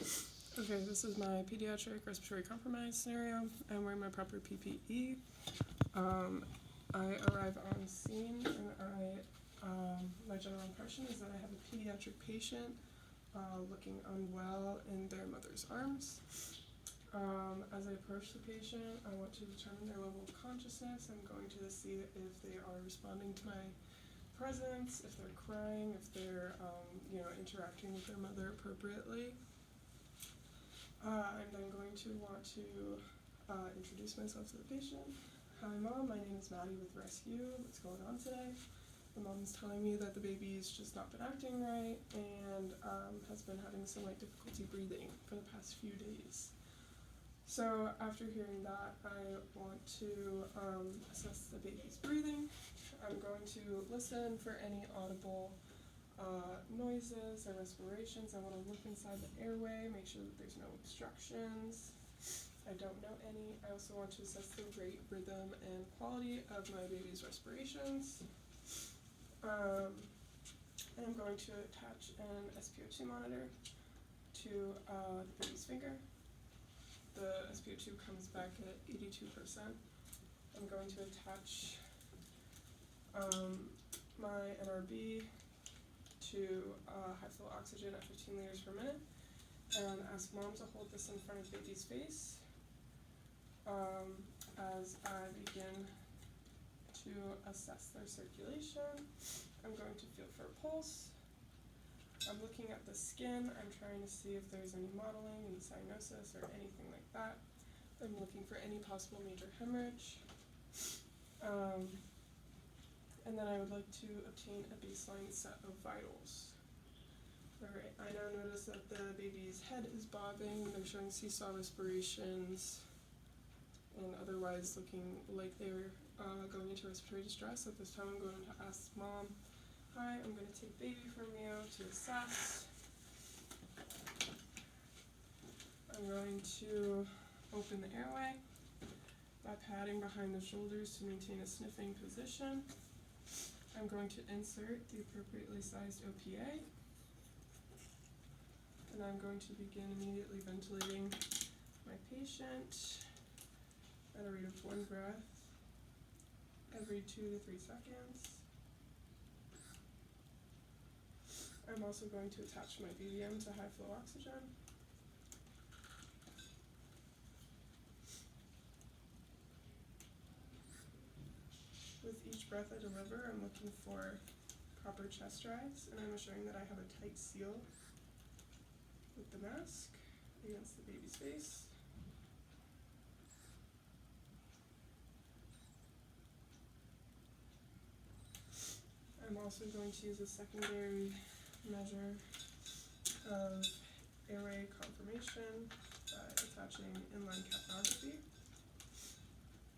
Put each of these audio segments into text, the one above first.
Okay, this is my pediatric respiratory compromise scenario. I'm wearing my proper PPE. I arrive on scene and my general impression is that I have a pediatric patient looking unwell in their mother's arms. As I approach the patient, I want to determine their level of consciousness. I'm going to see if they are responding to my presence, if they're crying, if they're interacting with their mother appropriately. I'm then going to want to introduce myself to the patient. Hi Mom, my name is Maddie with resp. What's going on today? The mom's telling me that the baby's just not been acting right and has been having some difficulty breathing for the past few days. So after hearing that, I want to assess the baby's breathing. I'm going to listen for any audible noises or respirations. I want to look inside the airway, make sure that there's no obstructions. I don't know any. I also want to assess the rate, rhythm, and quality of my baby's respirations. And I'm going to attach an SpO2 monitor to the baby's finger. The SpO2 comes back at 82%. I'm going to attach my NRB to high flow oxygen at 15 liters per minute and ask Mom to hold this in front of baby's face as I begin to assess their circulation. I'm going to feel for a pulse. I'm looking at the skin. I'm trying to see if there's any mottling, any cyanosis, or anything like that. I'm looking for any possible major hemorrhage. And then I would like to obtain a baseline set of vitals. Alright, I now notice that the baby's head is bobbing. They're showing seesaw respirations and otherwise looking like they're going into respiratory distress. At this time, I'm going to ask Mom, hi, I'm going to take baby from you to assess. I'm going to open the airway by patting behind the shoulders to maintain a sniffing position. I'm going to insert the appropriately sized OPA. And I'm going to begin immediately ventilating my patient at a rate of 1 breath every 2 to 3 seconds. I'm also going to attach my BVM to high flow oxygen. With each breath I deliver, I'm looking for proper chest rise, and I'm assuring that I have a tight seal with the mask against the baby's face. I'm also going to use a secondary measure of airway confirmation by attaching inline capnography.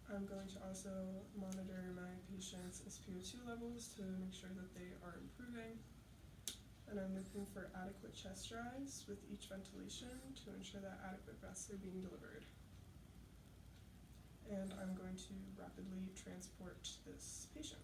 I'm going to also monitor my patient's SpO2 levels to make sure that they are improving. And I'm looking for adequate chest rise with each ventilation to ensure that adequate breaths are being delivered. And I'm going to rapidly transport this patient.